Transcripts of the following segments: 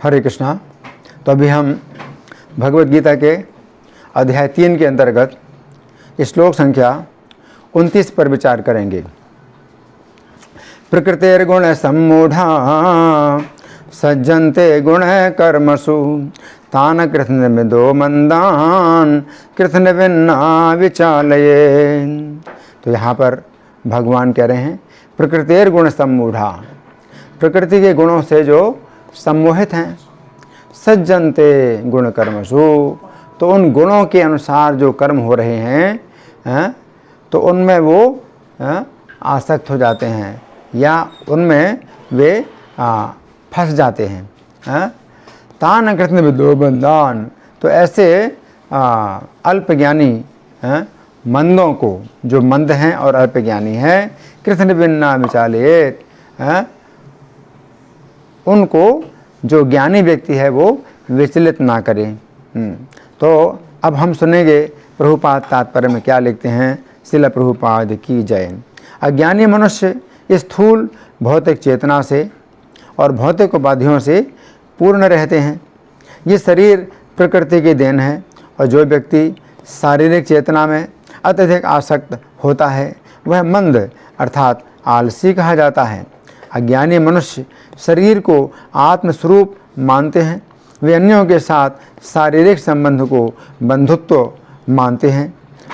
हरे कृष्णा। तो अभी हम भगवद गीता के अध्याय 3 के अंतर्गत श्लोक संख्या 29 पर विचार करेंगे। प्रकृतिर्गुण सम्मूढ़ा सज्जन्ते गुण कर्मसु तान कृत्स्नविदो मंदान कृत्स्नविन्ना विचालये। तो यहाँ पर भगवान कह रहे हैं प्रकृतिर्गुण सम्मूढ़ा, प्रकृति के गुणों से जो सम्मोहित हैं, सज्जनते गुण कर्मसु, तो उन गुणों के अनुसार जो कर्म हो रहे हैं तो उनमें वो आसक्त हो जाते हैं या उनमें वे फंस जाते हैं। तान कृत्स्नविदो मंदान, तो ऐसे अल्पज्ञानी मंदों को, जो मंद हैं और अल्पज्ञानी हैं, कृत्स्नविन्ना विचालयेत, उनको जो ज्ञानी व्यक्ति है वो विचलित ना करें। तो अब हम सुनेंगे प्रभुपाद तात्पर्य में क्या लिखते हैं। श्रील प्रभुपाद की जय। अज्ञानी मनुष्य स्थूल भौतिक चेतना से और भौतिक उपाधियों से पूर्ण रहते हैं। ये शरीर प्रकृति की देन है और जो व्यक्ति शारीरिक चेतना में अत्यधिक आसक्त होता है वह मंद अर्थात आलसी कहा जाता है। अज्ञानी मनुष्य शरीर को आत्मस्वरूप मानते हैं। वे अन्यों के साथ शारीरिक संबंध को बंधुत्व मानते हैं।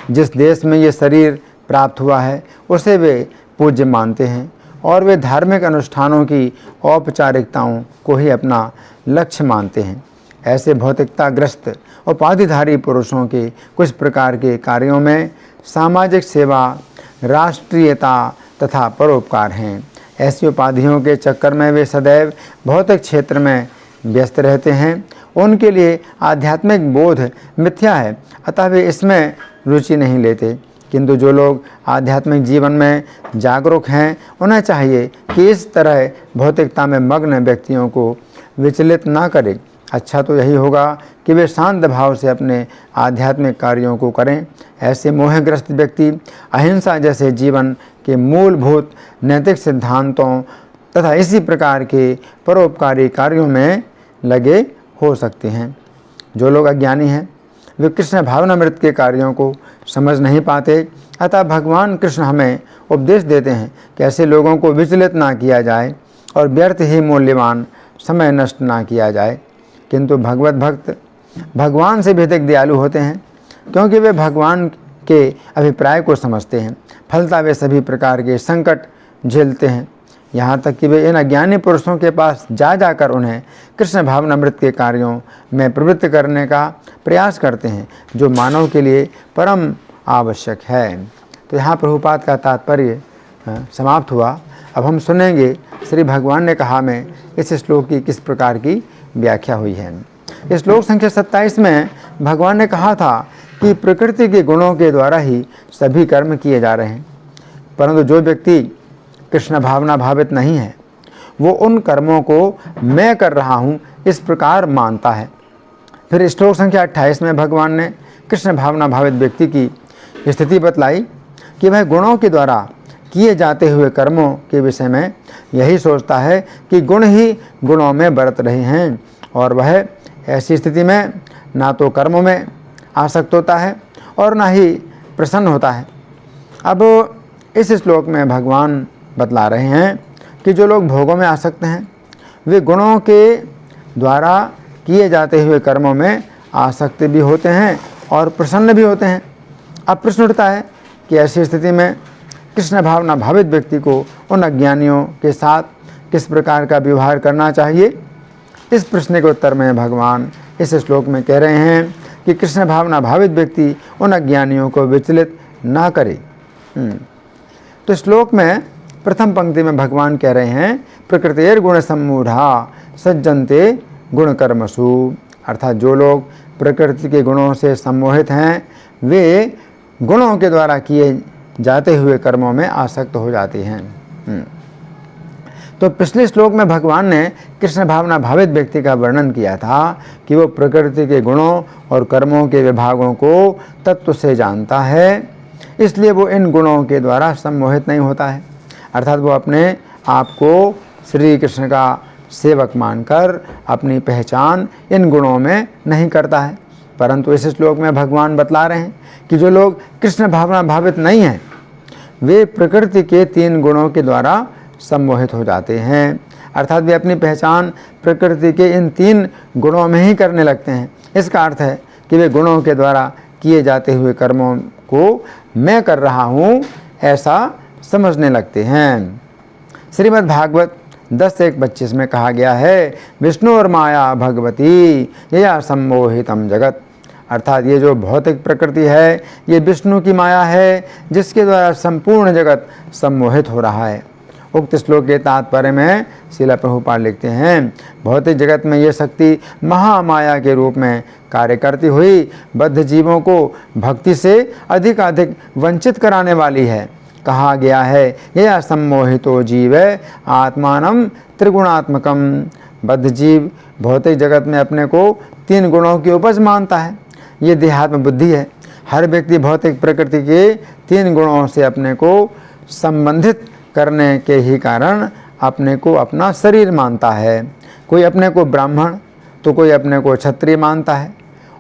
जिस देश में ये शरीर प्राप्त हुआ है उसे वे पूज्य मानते हैं और वे धार्मिक अनुष्ठानों की औपचारिकताओं को ही अपना लक्ष्य मानते हैं। ऐसे भौतिकताग्रस्त उपाधिधारी पुरुषों के कुछ प्रकार के कार्यों में सामाजिक सेवा, राष्ट्रीयता तथा परोपकार हैं। ऐसी उपाधियों के चक्कर में वे सदैव भौतिक क्षेत्र में व्यस्त रहते हैं। उनके लिए आध्यात्मिक बोध मिथ्या है, अतः वे इसमें रुचि नहीं लेते। किंतु जो लोग आध्यात्मिक जीवन में जागरूक हैं उन्हें चाहिए कि इस तरह भौतिकता में मग्न व्यक्तियों को विचलित ना करें। अच्छा तो यही होगा कि वे शांत भाव से अपने आध्यात्मिक कार्यों को करें। ऐसे मोहग्रस्त व्यक्ति अहिंसा जैसे जीवन के मूलभूत नैतिक सिद्धांतों तथा इसी प्रकार के परोपकारी कार्यों में लगे हो सकते हैं। जो लोग अज्ञानी हैं वे कृष्ण भावनामृत के कार्यों को समझ नहीं पाते, अतः भगवान कृष्ण हमें उपदेश देते हैं कि ऐसे लोगों को विचलित ना किया जाए और व्यर्थ ही मूल्यवान समय नष्ट ना किया जाए। किंतु भगवत भक्त भगवान से भी अधिक दयालु होते हैं, क्योंकि वे भगवान के अभिप्राय को समझते हैं। फलता वे सभी प्रकार के संकट झेलते हैं, यहाँ तक कि वे इन अज्ञानी पुरुषों के पास जाकर उन्हें कृष्ण भावनामृत के कार्यों में प्रवृत्त करने का प्रयास करते हैं, जो मानव के लिए परम आवश्यक है। तो यहाँ प्रभुपाद का तात्पर्य समाप्त हुआ। अब हम सुनेंगे श्री भगवान ने कहा में इस श्लोक की किस प्रकार की व्याख्या हुई है। इस श्लोक संख्या 27 में भगवान ने कहा था कि प्रकृति के गुणों के द्वारा ही सभी कर्म किए जा रहे हैं, परंतु जो व्यक्ति कृष्ण भावना भावित नहीं है वो उन कर्मों को मैं कर रहा हूँ इस प्रकार मानता है। फिर श्लोक संख्या 28 में भगवान ने कृष्ण भावना भावित व्यक्ति की स्थिति बतलाई कि वह गुणों के द्वारा किए जाते हुए कर्मों के विषय में यही सोचता है कि गुण ही गुणों में बरत रहे हैं, और वह ऐसी स्थिति में ना तो कर्मों में आसक्त होता है और ना ही प्रसन्न होता है। अब इस श्लोक में भगवान बतला रहे हैं कि जो लोग भोगों में आसक्त हैं वे गुणों के द्वारा किए जाते हुए कर्मों में आसक्त भी होते हैं और प्रसन्न भी होते हैं। अब प्रश्न उठता है कि ऐसी स्थिति में कृष्ण भावना भावित व्यक्ति को उन अज्ञानियों के साथ किस प्रकार का व्यवहार करना चाहिए। इस प्रश्न के उत्तर में भगवान इस श्लोक में कह रहे हैं कि कृष्ण भावना भावित व्यक्ति उन अज्ञानियों को विचलित ना करे। तो श्लोक में प्रथम पंक्ति में भगवान कह रहे हैं प्रकृतिर गुण सम्मूढ़ा सज्जन्ते गुण कर्मसु, अर्थात जो लोग प्रकृति के गुणों से सम्मोहित हैं वे गुणों के द्वारा किए जाते हुए कर्मों में आसक्त हो जाते हैं। तो पिछले श्लोक में भगवान ने कृष्ण भावना भावित व्यक्ति का वर्णन किया था कि वो प्रकृति के गुणों और कर्मों के विभागों को तत्व से जानता है, इसलिए वो इन गुणों के द्वारा सम्मोहित नहीं होता है, अर्थात वो अपने आप को श्री कृष्ण का सेवक मानकर अपनी पहचान इन गुणों में नहीं करता है। परंतु इस श्लोक में भगवान बतला रहे हैं कि जो लोग कृष्ण भावना भावित नहीं हैं वे प्रकृति के 3 गुणों के द्वारा सम्मोहित हो जाते हैं, अर्थात वे अपनी पहचान प्रकृति के इन 3 गुणों में ही करने लगते हैं। इसका अर्थ है कि वे गुणों के द्वारा किए जाते हुए कर्मों को मैं कर रहा हूँ ऐसा समझने लगते हैं। श्रीमद् भागवत 10:1-25 में कहा गया है, विष्णु और माया भगवती यया सम्मोहितम जगत, अर्थात ये जो भौतिक प्रकृति है ये विष्णु की माया है जिसके द्वारा संपूर्ण जगत सम्मोहित हो रहा है। उक्त श्लोक के तात्पर्य में श्रील प्रभुपाद लिखते हैं, भौतिक जगत में ये शक्ति महामाया के रूप में कार्य करती हुई बद्ध जीवों को भक्ति से अधिक वंचित कराने वाली है। कहा गया है, यह सम्मोहितो जीव आत्मानं त्रिगुणात्मकम, बद्ध जीव भौतिक जगत में अपने को 3 गुणों की उपज मानता है। ये देहात्म बुद्धि है। हर व्यक्ति भौतिक प्रकृति के 3 गुणों से अपने को संबंधित करने के ही कारण अपने को अपना शरीर मानता है। कोई अपने को ब्राह्मण तो कोई अपने को क्षत्रिय मानता है,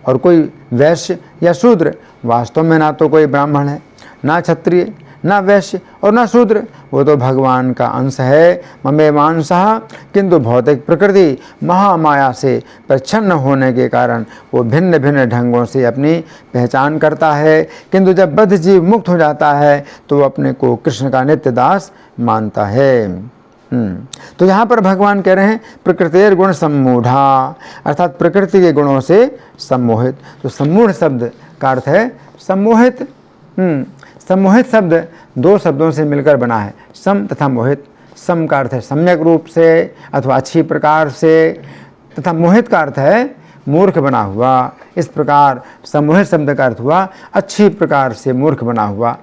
और कोई वैश्य या शूद्र। वास्तव में ना तो कोई ब्राह्मण है, ना क्षत्रिय, ना वैश्य और ना शूद्र, वो तो भगवान का अंश है। ममेवांसः, किंतु भौतिक प्रकृति महामाया से प्रच्छन्न होने के कारण वो भिन्न भिन्न ढंगों से अपनी पहचान करता है। किंतु जब बद्ध जीव मुक्त हो जाता है तो वो अपने को कृष्ण का नित्य दास मानता है। तो यहाँ पर भगवान कह रहे हैं प्रकृतिर गुण सम्मूढ़ा, अर्थात प्रकृति के गुणों से सम्मोहित। तो सम्मूढ़ शब्द का अर्थ है सम्मोहित। सम्मोहित शब्द 2 शब्दों से मिलकर बना है, सम तथा मोहित। सम का अर्थ है सम्यक रूप से अथवा अच्छी प्रकार से, तथा मोहित का अर्थ है मूर्ख बना हुआ। इस प्रकार सम्मोहित शब्द का अर्थ हुआ अच्छी प्रकार से मूर्ख बना हुआ।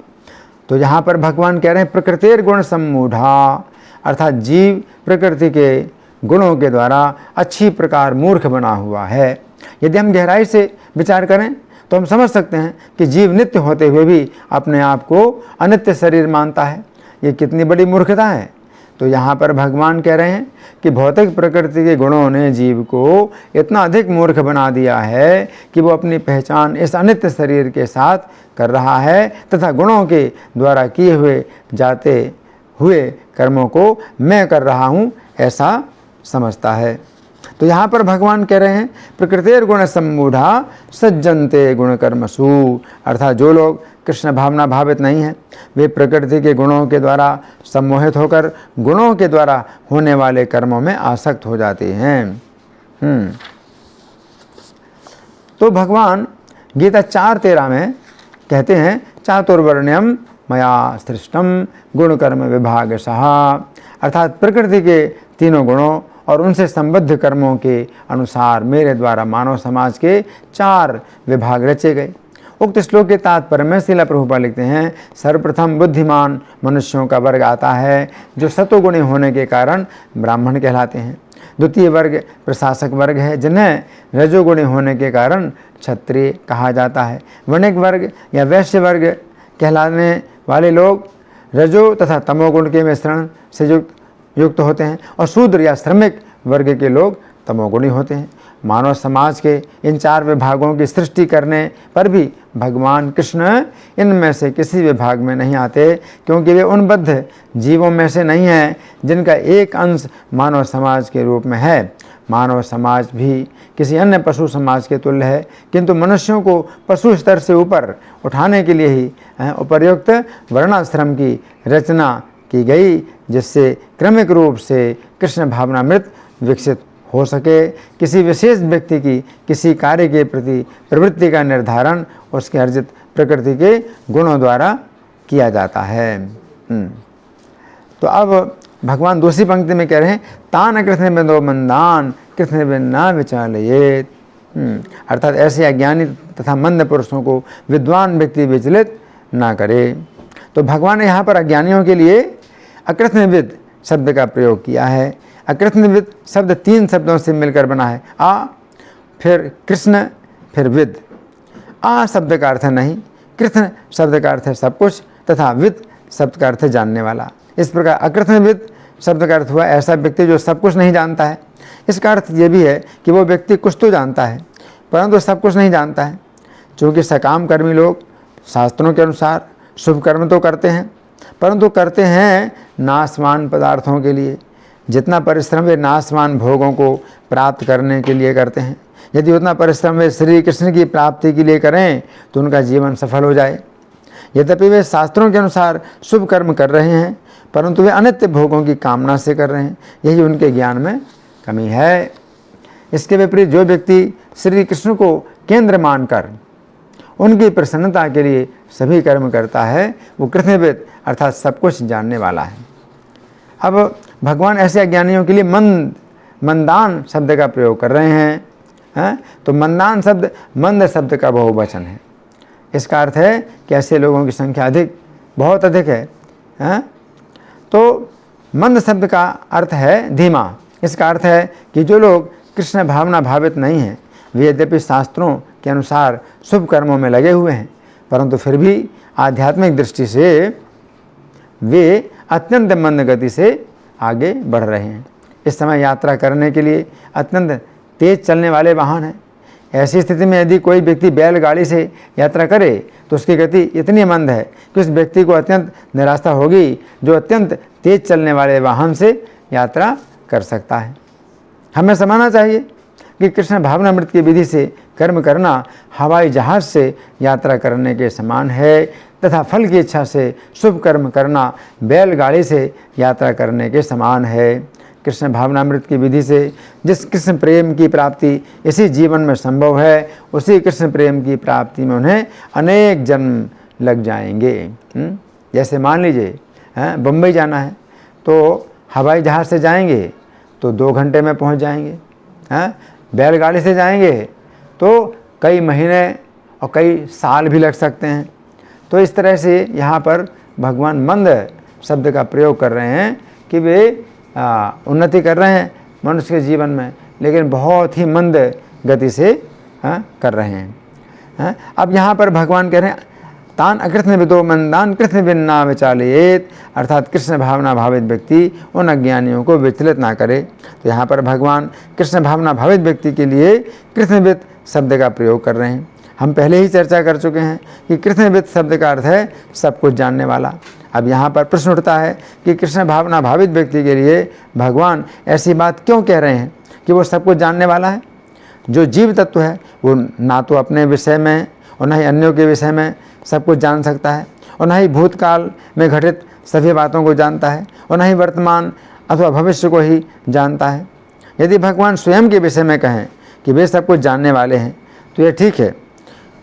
तो यहाँ पर भगवान कह रहे हैं प्रकृतिर गुण सम्मूढ़ा, अर्थात जीव प्रकृति के गुणों के द्वारा अच्छी प्रकार मूर्ख बना हुआ है। यदि हम गहराई से विचार करें तो हम समझ सकते हैं कि जीव नित्य होते हुए भी अपने आप को अनित्य शरीर मानता है। ये कितनी बड़ी मूर्खता है। तो यहाँ पर भगवान कह रहे हैं कि भौतिक प्रकृति के गुणों ने जीव को इतना अधिक मूर्ख बना दिया है कि वो अपनी पहचान इस अनित्य शरीर के साथ कर रहा है, तथा गुणों के द्वारा किए हुए जाते हुए कर्मों को मैं कर रहा हूँ ऐसा समझता है। तो यहाँ पर भगवान कह रहे हैं प्रकृतिर गुण सम्मूढ़ा सज्जनते गुण कर्मसु, अर्थात जो लोग कृष्ण भावना भावित नहीं हैं वे प्रकृति के गुणों के द्वारा सम्मोहित होकर गुणों के द्वारा होने वाले कर्मों में आसक्त हो जाते हैं। तो भगवान गीता 4:13 में कहते हैं चातुर्वर्ण्यम मया सृष्टम गुण कर्म विभागशः, अर्थात प्रकृति के 3 गुणों और उनसे संबद्ध कर्मों के अनुसार मेरे द्वारा मानव समाज के 4 विभाग रचे गए। उक्त श्लोक के तात्पर्य में श्रील प्रभुपाद लिखते हैं सर्वप्रथम बुद्धिमान मनुष्यों का वर्ग आता है जो सतोगुणी होने के कारण ब्राह्मण कहलाते हैं। द्वितीय वर्ग प्रशासक वर्ग है जिन्हें रजोगुणी होने के कारण क्षत्रिय कहा जाता है। वणिक वर्ग या वैश्य वर्ग कहलाने वाले लोग रजो तथा तमोगुण के मिश्रण से युक्त होते हैं, और शूद्र या श्रमिक वर्ग के लोग तमोगुणी होते हैं। मानव समाज के इन 4 विभागों की सृष्टि करने पर भी भगवान कृष्ण इनमें से किसी विभाग में नहीं आते, क्योंकि वे उन बद्ध जीवों में से नहीं हैं जिनका एक अंश मानव समाज के रूप में है। मानव समाज भी किसी अन्य पशु समाज के तुल्य है, किंतु मनुष्यों को पशु स्तर से ऊपर उठाने के लिए ही उपर्युक्त वर्णाश्रम की रचना की गई, जिससे क्रमिक रूप से कृष्ण भावनामृत विकसित हो सके। किसी विशेष व्यक्ति की किसी कार्य के प्रति प्रवृत्ति का निर्धारण उसके अर्जित प्रकृति के गुणों द्वारा किया जाता है। तो अब भगवान दूसरी पंक्ति में कह रहे हैं तान कृष्ण बिंदो मंदान कृष्ण बिन्ना विचालयेत, अर्थात ऐसे अज्ञानी तथा मंद पुरुषों को विद्वान व्यक्ति विचलित ना करे। तो भगवान ने यहाँ पर अज्ञानियों के लिए अकृष्णविद शब्द का प्रयोग किया है। अकृष्णविद शब्द 3 शब्दों से मिलकर बना है, आ फिर कृष्ण फिर विद। आ शब्द का अर्थ नहीं, कृष्ण शब्द का अर्थ है सब कुछ, तथा विद शब्द का अर्थ है जानने वाला। इस प्रकार अकृष्णविद शब्द का अर्थ हुआ ऐसा व्यक्ति जो सब कुछ नहीं जानता है। इसका अर्थ ये भी है कि वो व्यक्ति कुछ तो जानता है परंतु सब कुछ नहीं जानता है। चूँकि सकाम कर्मी लोग शास्त्रों के अनुसार शुभ कर्म तो करते हैं परंतु करते हैं नाशवान पदार्थों के लिए। जितना परिश्रम वे नाशवान भोगों को प्राप्त करने के लिए करते हैं, यदि उतना परिश्रम वे श्री कृष्ण की प्राप्ति के लिए करें तो उनका जीवन सफल हो जाए। यद्यपि वे शास्त्रों के अनुसार शुभ कर्म कर रहे हैं परंतु वे अनित्य भोगों की कामना से कर रहे हैं, यही उनके ज्ञान में कमी है। इसके विपरीत जो व्यक्ति श्री कृष्ण को केंद्र मानकर उनकी प्रसन्नता के लिए सभी कर्म करता है वो कृष्णविद अर्थात सब कुछ जानने वाला है। अब भगवान ऐसे अज्ञानियों के लिए मंदान शब्द का प्रयोग कर रहे हैं। तो मंदान शब्द मंद शब्द का बहुवचन है। इसका अर्थ है कि ऐसे लोगों की संख्या बहुत अधिक है। तो मंद शब्द का अर्थ है धीमा। इसका अर्थ है कि जो लोग कृष्ण भावना भावित नहीं हैं वे यद्यपि शास्त्रों के अनुसार शुभ कर्मों में लगे हुए हैं परंतु फिर भी आध्यात्मिक दृष्टि से वे अत्यंत मंद गति से आगे बढ़ रहे हैं। इस समय यात्रा करने के लिए अत्यंत तेज चलने वाले वाहन हैं। ऐसी स्थिति में यदि कोई व्यक्ति बैलगाड़ी से यात्रा करे तो उसकी गति इतनी मंद है कि उस व्यक्ति को अत्यंत निराशा होगी जो अत्यंत तेज चलने वाले वाहन से यात्रा कर सकता है। हमें समझना चाहिए कि कृष्ण भावनामृत की विधि से कर्म करना हवाई जहाज से यात्रा करने के समान है तथा फल की इच्छा से शुभ कर्म करना बैलगाड़ी से यात्रा करने के समान है। कृष्ण भावनामृत की विधि से जिस कृष्ण प्रेम की प्राप्ति इसी जीवन में संभव है उसी कृष्ण प्रेम की प्राप्ति में उन्हें अनेक जन्म लग जाएंगे। जैसे मान लीजिए बम्बई जाना है तो हवाई जहाज़ से जाएंगे तो 2 घंटे में पहुंच जाएंगे। बैलगाड़ी से जाएंगे तो कई महीने और कई साल भी लग सकते हैं। तो इस तरह से यहाँ पर भगवान मंद शब्द का प्रयोग कर रहे हैं कि वे उन्नति कर रहे हैं मनुष्य के जीवन में लेकिन बहुत ही मंद गति से कर रहे हैं। अब यहाँ पर भगवान कह रहे हैं तान अकृष्ण विदो मंदान कृष्ण बिन्ना विचालित अर्थात कृष्ण भावना भावित व्यक्ति उन अज्ञानियों को विचलित ना करे। तो यहाँ पर भगवान कृष्ण भावना भावित व्यक्ति के लिए कृष्णविद शब्द का प्रयोग कर रहे हैं। हम पहले ही चर्चा कर चुके हैं कि कृष्णविद शब्द का अर्थ है सब कुछ जानने वाला। अब यहाँ पर प्रश्न उठता है कि कृष्ण भावना भावित व्यक्ति के लिए भगवान ऐसी बात क्यों कह रहे हैं कि वो सब कुछ जानने वाला है। जो जीव तत्व है वो ना तो अपने विषय में और न ही अन्यों के विषय में सब कुछ जान सकता है और न ही भूतकाल में घटित सभी बातों को जानता है और न ही वर्तमान अथवा भविष्य को ही जानता है। यदि भगवान स्वयं के विषय में कहें कि वे सब कुछ जानने वाले हैं तो यह ठीक है।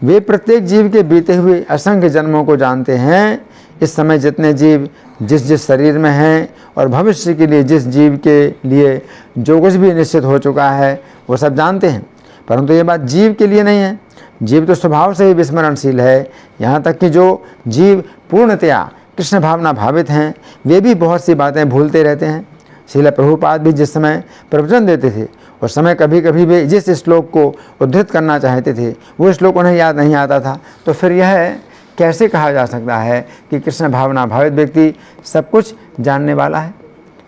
वे प्रत्येक जीव के बीते हुए असंख्य जन्मों को जानते हैं। इस समय जितने जीव जिस जिस शरीर में हैं और भविष्य के लिए जिस जीव के लिए जो कुछ भी निश्चित हो चुका है वो सब जानते हैं परंतु ये बात जीव के लिए नहीं है। जीव तो स्वभाव से ही विस्मरणशील है। यहाँ तक कि जो जीव पूर्णतया कृष्ण भावना भावित हैं वे भी बहुत सी बातें भूलते रहते हैं। श्रील प्रभुपाद भी जिस समय प्रवचन देते थे उस समय कभी कभी वे जिस श्लोक को उद्धृत करना चाहते थे वो श्लोक उन्हें याद नहीं आता था। तो फिर यह कैसे कहा जा सकता है कि कृष्ण भावना भावित व्यक्ति सब कुछ जानने वाला है।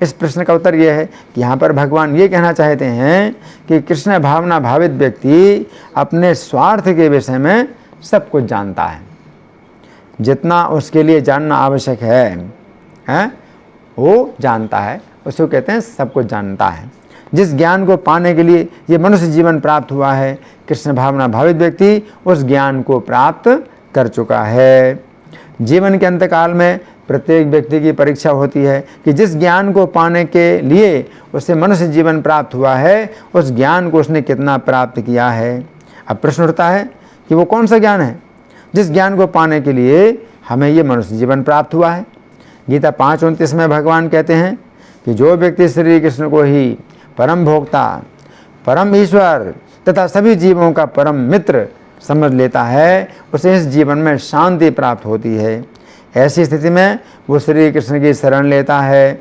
इस प्रश्न का उत्तर यह है कि यहाँ पर भगवान ये कहना चाहते हैं कि कृष्ण भावना भावित व्यक्ति अपने स्वार्थ के विषय में सब कुछ जानता है। जितना उसके लिए जानना आवश्यक है वो जानता है, उसको कहते हैं सब कुछ जानता है। जिस ज्ञान को पाने के लिए ये मनुष्य जीवन प्राप्त हुआ है कृष्ण भावना भावित व्यक्ति उस ज्ञान को प्राप्त कर चुका है। जीवन के अंतकाल में प्रत्येक व्यक्ति की परीक्षा होती है कि जिस ज्ञान को पाने के लिए उसे मनुष्य जीवन प्राप्त हुआ है उस ज्ञान को उसने कितना प्राप्त किया है। अब प्रश्न उठता है कि वो कौन सा ज्ञान है जिस ज्ञान को पाने के लिए हमें ये मनुष्य जीवन प्राप्त हुआ है। गीता 5:29 में भगवान कहते हैं कि जो व्यक्ति श्री कृष्ण को ही परम भोक्ता परम ईश्वर तथा सभी जीवों का परम मित्र समझ लेता है उसे इस जीवन में शांति प्राप्त होती है। ऐसी स्थिति में वो श्री कृष्ण की शरण लेता है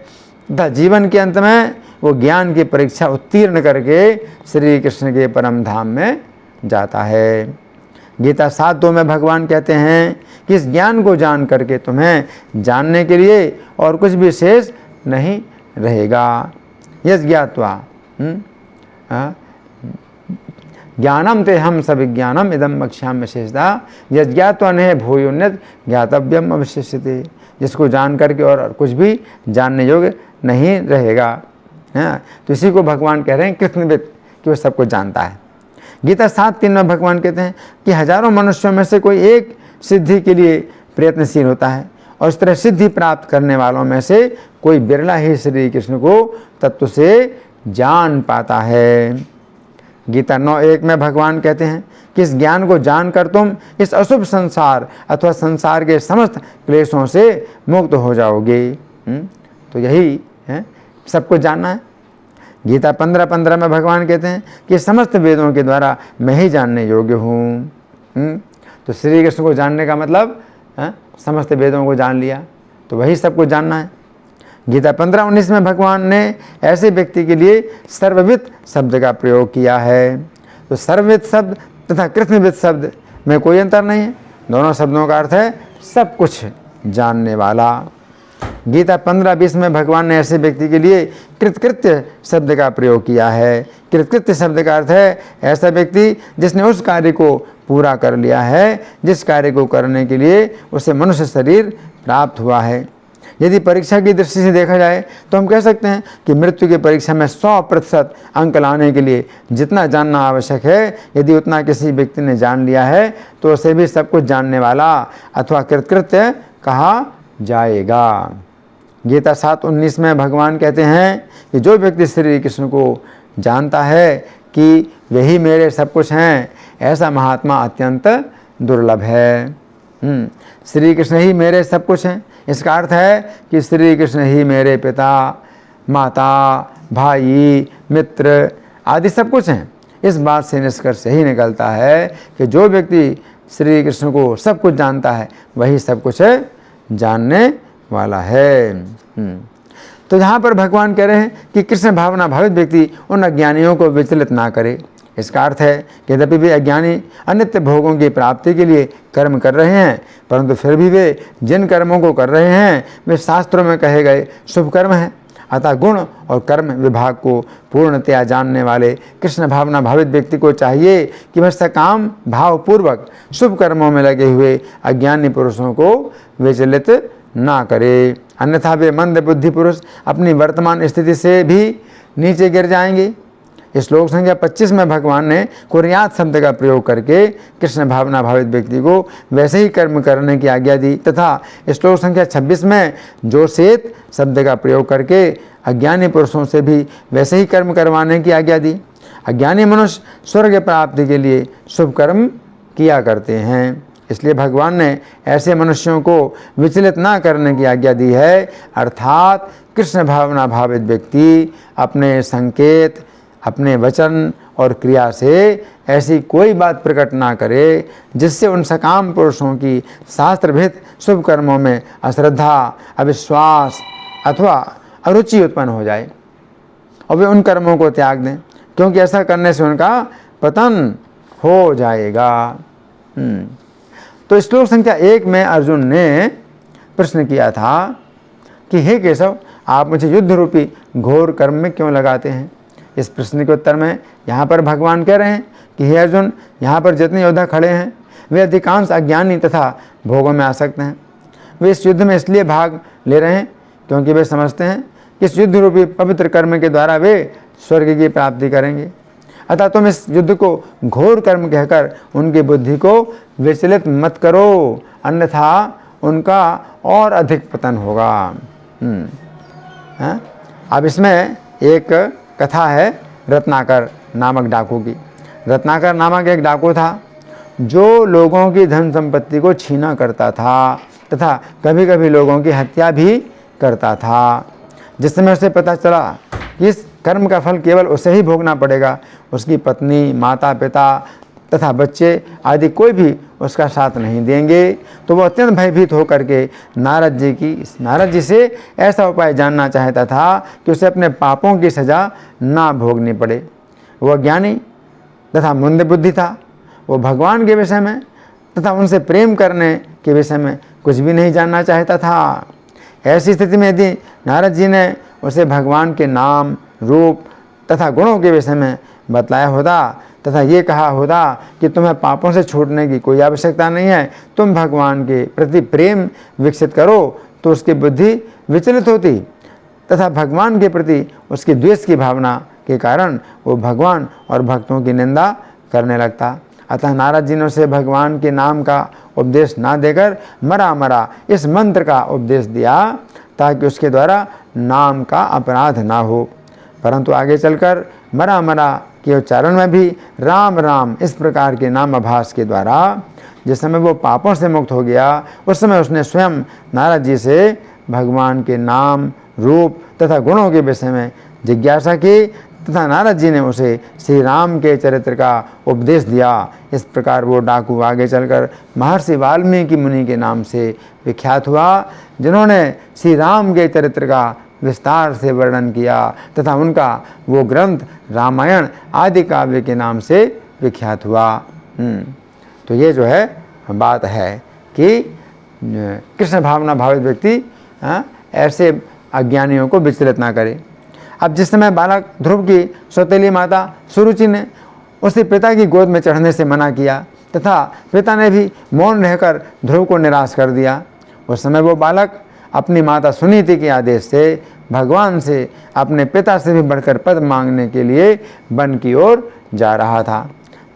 तथा जीवन के अंत में वो ज्ञान की परीक्षा उत्तीर्ण करके श्री कृष्ण के परम धाम में जाता है। गीता 7:2 में भगवान कहते हैं कि इस ज्ञान को जान करके तुम्हें जानने के लिए और कुछ भी शेष नहीं रहेगा। यस ज्ञात्वा ज्ञानम ते हम सब ज्ञानम इदम वक्ष्यामि विशेषतः यस ज्ञात्वा न भूयोन्यत ज्ञातव्यम अवशिष्यते। जिसको जान करके और कुछ भी जानने योग्य नहीं रहेगा। हाँ, तो इसी को भगवान कह रहे हैं कृष्णविद, कि वो सब कुछ जानता है। गीता 7:3 में भगवान कहते हैं कि हजारों मनुष्यों में से कोई एक सिद्धि के लिए प्रयत्नशील होता है, और इस तरह सिद्धि प्राप्त करने वालों में से कोई बिरला ही श्री कृष्ण को तत्व से जान पाता है। गीता 9:1 में भगवान कहते हैं कि इस ज्ञान को जानकर तुम इस अशुभ संसार अथवा संसार के समस्त क्लेशों से मुक्त हो जाओगे। तो यही है, सब कुछ जानना है। गीता 15:15 में भगवान कहते हैं कि समस्त वेदों के द्वारा मैं ही जानने योग्य हूँ। तो श्री कृष्ण को जानने का मतलब समस्त वेदों को जान लिया, तो वही सब कुछ जानना है। गीता 15:19 में भगवान ने ऐसे व्यक्ति के लिए सर्वविद शब्द का प्रयोग किया है। तो सर्वविद शब्द तथा कृष्णविद शब्द में कोई अंतर नहीं है, दोनों शब्दों का अर्थ है सब कुछ जानने वाला। गीता 15:20 में भगवान ने ऐसे व्यक्ति के लिए कृतकृत्य शब्द का प्रयोग किया है। कृतकृत्य शब्द का अर्थ है ऐसा व्यक्ति जिसने उस कार्य को पूरा कर लिया है जिस कार्य को करने के लिए उसे मनुष्य शरीर प्राप्त हुआ है। यदि परीक्षा की दृष्टि से देखा जाए तो हम कह सकते हैं कि मृत्यु की परीक्षा में 100% अंक लाने के लिए जितना जानना आवश्यक है, यदि उतना किसी व्यक्ति ने जान लिया है तो उसे भी सब कुछ जानने वाला अथवा कृतकृत्य कहा जाएगा। गीता 7:19 में भगवान कहते हैं कि जो व्यक्ति श्री कृष्ण को जानता है कि वही मेरे सब कुछ हैं, ऐसा महात्मा अत्यंत दुर्लभ है। श्री कृष्ण ही मेरे सब कुछ हैं, इसका अर्थ है कि श्री कृष्ण ही मेरे पिता, माता, भाई, मित्र आदि सब कुछ हैं। इस बात से निष्कर्ष यही निकलता है कि जो व्यक्ति श्री कृष्ण को सब कुछ जानता है वही सब कुछ जानने वाला है। तो यहाँ पर भगवान कह रहे हैं कि कृष्ण भावना भावित व्यक्ति उन अज्ञानियों को विचलित ना करे। इसका अर्थ है कि यद्यपि वे अज्ञानी अनित्य भोगों की प्राप्ति के लिए कर्म कर रहे हैं, परंतु फिर भी वे जिन कर्मों को कर रहे हैं वे शास्त्रों में कहे गए शुभ कर्म हैं। अतः गुण और कर्म विभाग को पूर्णतया जानने वाले कृष्ण भावना भावित व्यक्ति को चाहिए कि वह सकाम भावपूर्वक शुभ कर्मों में लगे हुए अज्ञानी पुरुषों को विचलित ना करे, अन्यथा वे मंद बुद्धि पुरुष अपनी वर्तमान स्थिति से भी नीचे गिर जाएंगे। श्लोक संख्या 25 में भगवान ने कुर्यात शब्द का प्रयोग करके कृष्ण भावना भावित व्यक्ति को वैसे ही कर्म करने की आज्ञा दी, तथा श्लोक संख्या 26 में जोसेत शब्द का प्रयोग करके अज्ञानी पुरुषों से भी वैसे ही कर्म करवाने की आज्ञा दी। अज्ञानी मनुष्य स्वर्ग प्राप्ति के लिए शुभ कर्म किया करते हैं, इसलिए भगवान ने ऐसे मनुष्यों को विचलित ना करने की आज्ञा दी है। अर्थात कृष्ण भावना भावित व्यक्ति अपने संकेत, अपने वचन और क्रिया से ऐसी कोई बात प्रकट ना करे जिससे उन सकाम पुरुषों की शास्त्रभित शुभ कर्मों में अश्रद्धा, अविश्वास अथवा अरुचि उत्पन्न हो जाए और वे उन कर्मों को त्याग दें, क्योंकि ऐसा करने से उनका पतन हो जाएगा। तो श्लोक संख्या 1 में अर्जुन ने प्रश्न किया था कि हे केशव, आप मुझे युद्ध रूपी घोर कर्म में क्यों लगाते हैं। इस प्रश्न के उत्तर में यहाँ पर भगवान कह रहे हैं कि हे अर्जुन, यहाँ पर जितने योद्धा खड़े हैं वे अधिकांश अज्ञानी तथा भोगों में आसक्त हैं। वे इस युद्ध में इसलिए भाग ले रहे हैं क्योंकि वे समझते हैं कि इस युद्ध रूपी पवित्र कर्म के द्वारा वे स्वर्ग की प्राप्ति करेंगे। अतः तुम इस युद्ध को घोर कर्म कहकर उनकी बुद्धि को विचलित मत करो, अन्यथा उनका और अधिक पतन होगा। अब इसमें एक कथा है रत्नाकर नामक डाकू की। रत्नाकर नामक एक डाकू था जो लोगों की धन संपत्ति को छीना करता था तथा कभी कभी लोगों की हत्या भी करता था। जिस समय उसे पता चला कि इस कर्म का फल केवल उसे ही भोगना पड़ेगा, उसकी पत्नी, माता पिता तथा बच्चे आदि कोई भी उसका साथ नहीं देंगे, तो वह अत्यंत भयभीत होकर के नारद जी से ऐसा उपाय जानना चाहता था कि उसे अपने पापों की सज़ा ना भोगनी पड़े। वह ज्ञानी तथा मंद बुद्धि था, वो भगवान के विषय में तथा उनसे प्रेम करने के विषय में कुछ भी नहीं जानना चाहता था। ऐसी स्थिति में यदि नारद जी ने उसे भगवान के नाम, रूप तथा गुणों के विषय में बतलाया होता तथा ये कहा होता कि तुम्हें पापों से छूटने की कोई आवश्यकता नहीं है, तुम भगवान के प्रति प्रेम विकसित करो, तो उसकी बुद्धि विचलित होती तथा भगवान के प्रति उसकी द्वेष की भावना के कारण वो भगवान और भक्तों की निंदा करने लगता। अतः नारद जी ने उसे भगवान के नाम का उपदेश ना देकर मरा मरा इस मंत्र का उपदेश दिया ताकि उसके द्वारा नाम का अपराध ना हो। परंतु आगे चलकर मरा मरा के उच्चारण में भी राम राम इस प्रकार के नाम अभास के द्वारा जिस समय वो पापों से मुक्त हो गया, उस समय उसने स्वयं नारद जी से भगवान के नाम, रूप तथा गुणों के विषय में जिज्ञासा की तथा नारद जी ने उसे श्री राम के चरित्र का उपदेश दिया। इस प्रकार वो डाकू आगे चलकर महर्षि वाल्मीकि मुनि के नाम से विख्यात हुआ, जिन्होंने श्री राम के चरित्र का विस्तार से वर्णन किया तथा उनका वो ग्रंथ रामायण आदि काव्य के नाम से विख्यात हुआ। तो ये जो है बात है कि कृष्ण भावना भावित व्यक्ति ऐसे अज्ञानियों को विचलित ना करे। अब जिस समय बालक ध्रुव की सौतेली माता सुरुचि ने उसे पिता की गोद में चढ़ने से मना किया तथा पिता ने भी मौन रहकर ध्रुव को निराश कर दिया, उस समय वो बालक अपनी माता सुनीति के आदेश से भगवान से अपने पिता से भी बढ़कर पद मांगने के लिए वन की ओर जा रहा था।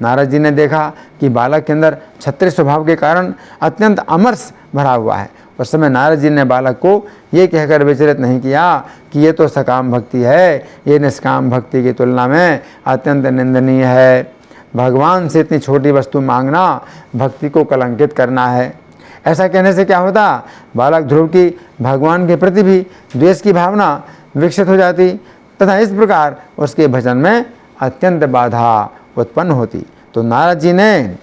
नारद जी ने देखा कि बालक के अंदर क्षत्रिय स्वभाव के कारण अत्यंत अमरस भरा हुआ है। उस समय नारद जी ने बालक को ये कहकर विचलित नहीं किया कि ये तो सकाम भक्ति है, ये निष्काम भक्ति की तुलना में अत्यंत निंदनीय है। भगवान से इतनी छोटी वस्तु मांगना भक्ति को कलंकित करना है। ऐसा कहने से क्या होता, बालक ध्रुव की भगवान के प्रति भी द्वेष की भावना विकसित हो जाती तथा इस प्रकार उसके भजन में अत्यंत बाधा उत्पन्न होती। तो नारद जी ने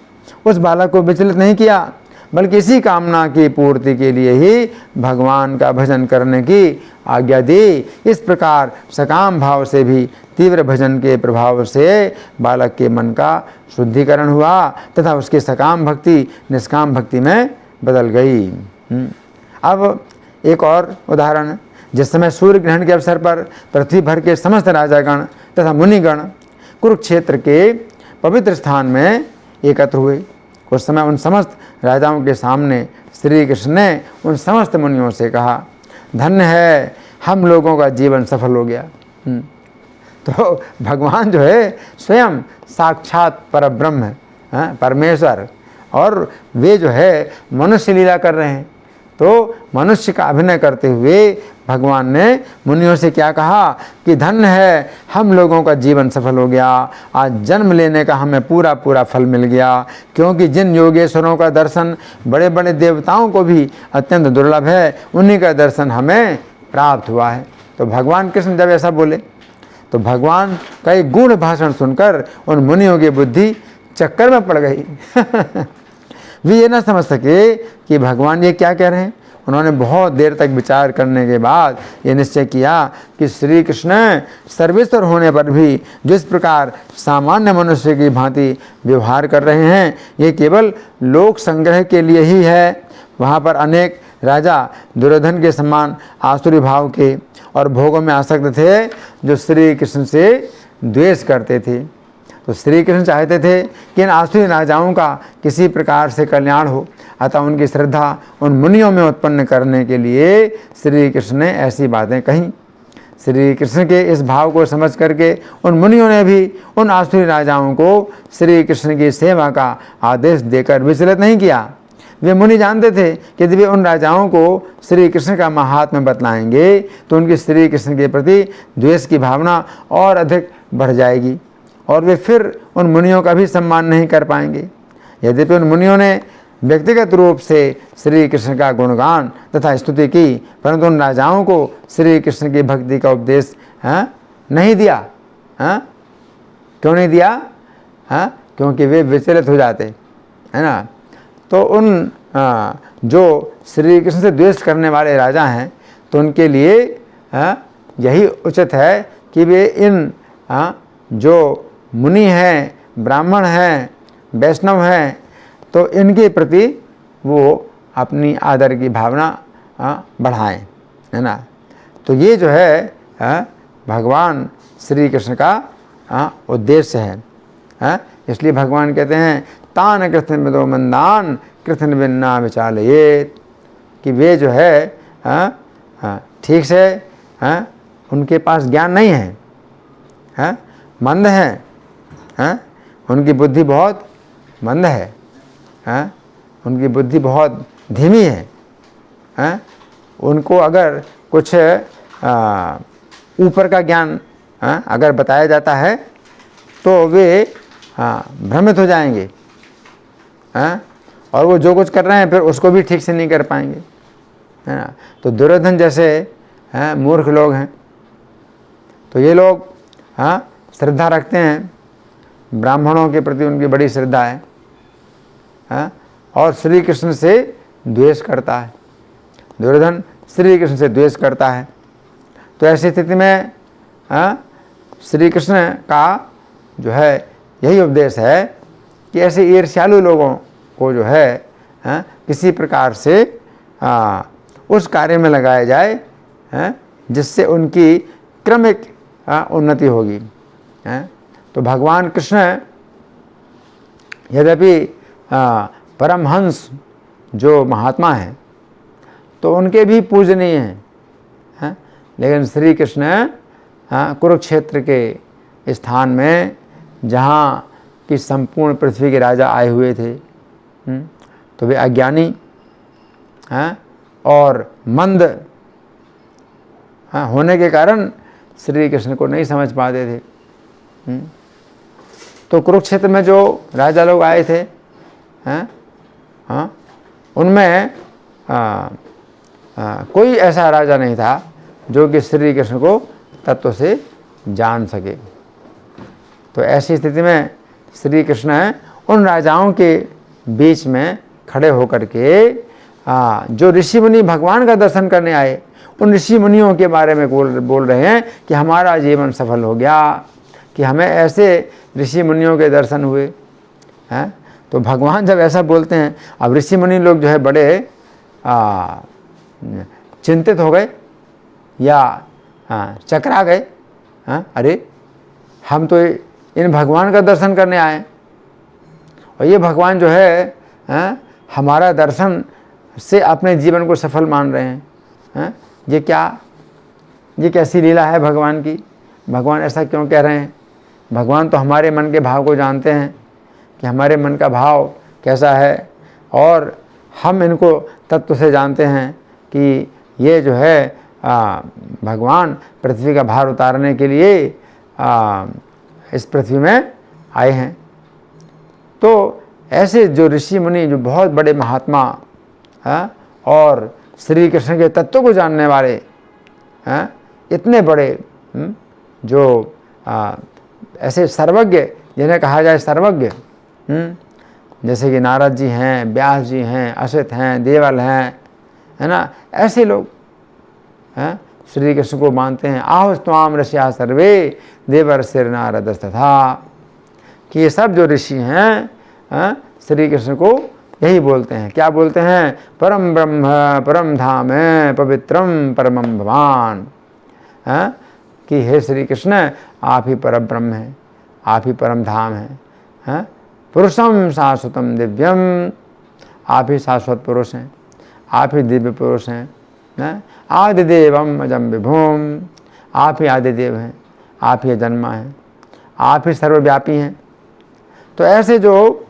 उस बालक को विचलित नहीं किया, बल्कि इसी कामना की पूर्ति के लिए ही भगवान का भजन करने की आज्ञा दी। इस प्रकार सकाम भाव से भी तीव्र भजन के प्रभाव से बालक के मन का शुद्धिकरण हुआ तथा उसकी सकाम भक्ति निष्काम भक्ति में बदल गई। अब एक और उदाहरण, जिस समय सूर्य ग्रहण के अवसर पर पृथ्वी भर के समस्त राजागण तथा मुनिगण कुरुक्षेत्र के पवित्र स्थान में एकत्र हुए, उस समय उन समस्त राजाओं के सामने श्री कृष्ण ने उन समस्त मुनियों से कहा, धन्य है, हम लोगों का जीवन सफल हो गया। तो भगवान जो है स्वयं साक्षात परब्रह्म है, परमेश्वर, और वे जो है मनुष्य लीला कर रहे हैं। तो मनुष्य का अभिनय करते हुए भगवान ने मुनियों से क्या कहा कि धन्य है, हम लोगों का जीवन सफल हो गया, आज जन्म लेने का हमें पूरा पूरा फल मिल गया, क्योंकि जिन योगेश्वरों का दर्शन बड़े बड़े देवताओं को भी अत्यंत दुर्लभ है, उन्हीं का दर्शन हमें प्राप्त हुआ है। तो भगवान कृष्ण जब ऐसा बोले तो भगवान का एक गूढ़ भाषण सुनकर उन मुनियों की बुद्धि चक्कर में पड़ गई। वे ये ना समझ सके कि भगवान ये क्या कह रहे हैं। उन्होंने बहुत देर तक विचार करने के बाद ये निश्चय किया कि श्री कृष्ण सर्वेश्वर होने पर भी जिस प्रकार सामान्य मनुष्य की भांति व्यवहार कर रहे हैं, ये केवल लोक संग्रह के लिए ही है। वहाँ पर अनेक राजा दुर्योधन के समान आसुरी भाव के और भोगों में आसक्त थे, जो श्री कृष्ण से द्वेष करते थे। तो श्री कृष्ण चाहते थे कि इन आसुरी राजाओं का किसी प्रकार से कल्याण हो, अतः उनकी श्रद्धा उन मुनियों में उत्पन्न करने के लिए श्री कृष्ण ने ऐसी बातें कहीं। श्री कृष्ण के इस भाव को समझ करके उन मुनियों ने भी उन आसुरी राजाओं को श्री कृष्ण की सेवा का आदेश देकर विचलित नहीं किया। वे मुनि जानते थे कि यदि वे उन राजाओं को श्री कृष्ण का महात्म्य बतलाएंगे तो उनकी श्री कृष्ण के प्रति द्वेष की भावना और अधिक बढ़ जाएगी और वे फिर उन मुनियों का भी सम्मान नहीं कर पाएंगे। यद्यपि उन मुनियों ने व्यक्तिगत रूप से श्री कृष्ण का गुणगान तथा स्तुति की, परंतु उन राजाओं को श्री कृष्ण की भक्ति का उपदेश नहीं दिया। क्यों नहीं दिया? क्योंकि वे विचलित हो जाते, है ना। तो उन जो श्री कृष्ण से द्वेष करने वाले राजा हैं, तो उनके लिए यही उचित है कि वे इन जो मुनि हैं, ब्राह्मण हैं, वैष्णव हैं, तो इनके प्रति वो अपनी आदर की भावना बढ़ाएं, है ना। तो ये जो है भगवान श्री कृष्ण का उद्देश्य है। इसलिए भगवान कहते हैं तान कृष्ण विदो मंदान कृष्ण बिन्ना विचालयेत, कि वे जो है ठीक से उनके पास ज्ञान नहीं है, मंद है, उनकी बुद्धि बहुत मंद है, उनकी बुद्धि बहुत धीमी है। उनको अगर कुछ ऊपर का ज्ञान अगर बताया जाता है तो वे भ्रमित हो जाएंगे, और वो जो कुछ कर रहे हैं फिर उसको भी ठीक से नहीं कर पाएंगे, है ना। तो दुर्योधन जैसे मूर्ख लोग हैं, तो ये लोग श्रद्धा रखते हैं, ब्राह्मणों के प्रति उनकी बड़ी श्रद्धा है, और श्री कृष्ण से द्वेष करता है। दुर्योधन श्री कृष्ण से द्वेष करता है। तो ऐसी स्थिति में श्री कृष्ण का जो है यही उपदेश है कि ऐसे ईर्ष्यालु लोगों को जो है किसी प्रकार से उस कार्य में लगाया जाए जिससे उनकी क्रमिक उन्नति होगी। तो भगवान कृष्ण यद्यपि परमहंस जो महात्मा हैं तो उनके भी पूजनीय हैं, लेकिन श्री कृष्ण कुरुक्षेत्र के स्थान में जहाँ कि संपूर्ण पृथ्वी के राजा आए हुए थे, तो वे अज्ञानी और मंद होने के कारण श्री कृष्ण को नहीं समझ पाते थे। तो कुरुक्षेत्र में जो राजा लोग आए थे उनमें कोई ऐसा राजा नहीं था जो कि श्री कृष्ण को तत्व से जान सके। तो ऐसी स्थिति में श्री कृष्ण उन राजाओं के बीच में खड़े होकर के जो ऋषि मुनि भगवान का दर्शन करने आए उन ऋषि मुनियों के बारे में बोल रहे हैं कि हमारा जीवन सफल हो गया, कि हमें ऐसे ऋषि मुनियों के दर्शन हुए हैं। तो भगवान जब ऐसा बोलते हैं, अब ऋषि मुनि लोग जो है बड़े चिंतित हो गए या चकरा गए। अरे हम तो इन भगवान का दर्शन करने आए और ये भगवान जो है हमारा दर्शन से अपने जीवन को सफल मान रहे हैं। ये कैसी लीला है भगवान की? भगवान ऐसा क्यों कह रहे हैं? भगवान तो हमारे मन के भाव को जानते हैं कि हमारे मन का भाव कैसा है, और हम इनको तत्व से जानते हैं कि ये जो है भगवान पृथ्वी का भार उतारने के लिए इस पृथ्वी में आए हैं। तो ऐसे जो ऋषि मुनि जो बहुत बड़े महात्मा और श्री कृष्ण के तत्व को जानने वाले इतने बड़े जो ऐसे सर्वज्ञ जिन्हें कहा जाए सर्वज्ञ, जैसे कि नारद जी हैं, व्यास जी हैं, असित हैं, देवल हैं, है ना, ऐसे लोग श्री कृष्ण को मानते हैं। आहो स्वाम ऋषिया सर्वे देवर्षिर नारद तथा, कि ये सब जो ऋषि हैं श्री कृष्ण को यही बोलते हैं। क्या बोलते हैं? परम ब्रह्म परम धाम पवित्रम परमम भवान, कि हे श्री कृष्ण आप ही परम ब्रह्म हैं, आप ही परम धाम हैं, पुरुषम शाश्वतम दिव्यम, आप ही शाश्वत पुरुष हैं, आप ही दिव्य पुरुष हैं, आदिदेवम अजम विभुम, आप ही आदिदेव हैं, आप ही जन्मा हैं, आप ही सर्वव्यापी हैं। तो ऐसे जो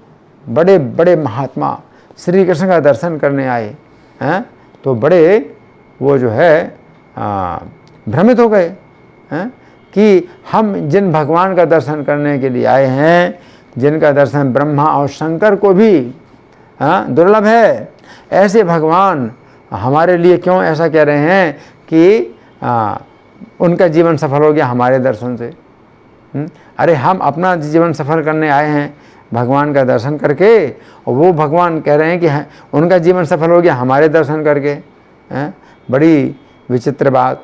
बड़े बड़े महात्मा श्री कृष्ण का दर्शन करने आए हैं तो बड़े वो जो है भ्रमित हो गए कि हम जिन भगवान का दर्शन करने के लिए आए हैं, जिनका दर्शन ब्रह्मा और शंकर को भी दुर्लभ है, ऐसे भगवान हमारे लिए क्यों ऐसा कह रहे हैं कि उनका जीवन सफल हो गया हमारे दर्शन से? अरे हम अपना जीवन सफल करने आए हैं भगवान का दर्शन करके, और वो भगवान कह रहे हैं कि उनका जीवन सफल हो गया हमारे दर्शन करके। बड़ी विचित्र बात,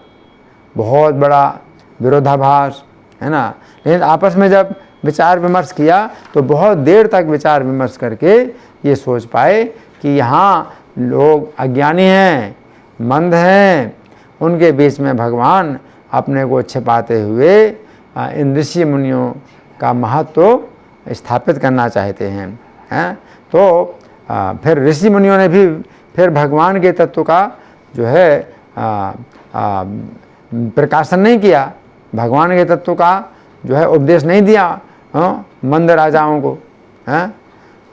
बहुत बड़ा विरोधाभास है ना। लेकिन आपस में जब विचार विमर्श किया तो बहुत देर तक विचार विमर्श करके ये सोच पाए कि यहाँ लोग अज्ञानी हैं, मंद हैं, उनके बीच में भगवान अपने को छिपाते हुए इन ऋषि मुनियों का महत्व स्थापित करना चाहते हैं। तो फिर ऋषि मुनियों ने भी फिर भगवान के तत्व का जो है प्रकाशन नहीं किया, भगवान के तत्व का जो है उपदेश नहीं दिया मंद राजाओं को।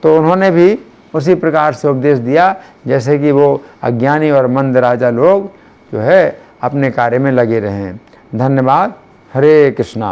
तो उन्होंने भी उसी प्रकार से उपदेश दिया जैसे कि वो अज्ञानी और मंद राजा लोग जो है अपने कार्य में लगे रहें। धन्यवाद। हरे कृष्णा।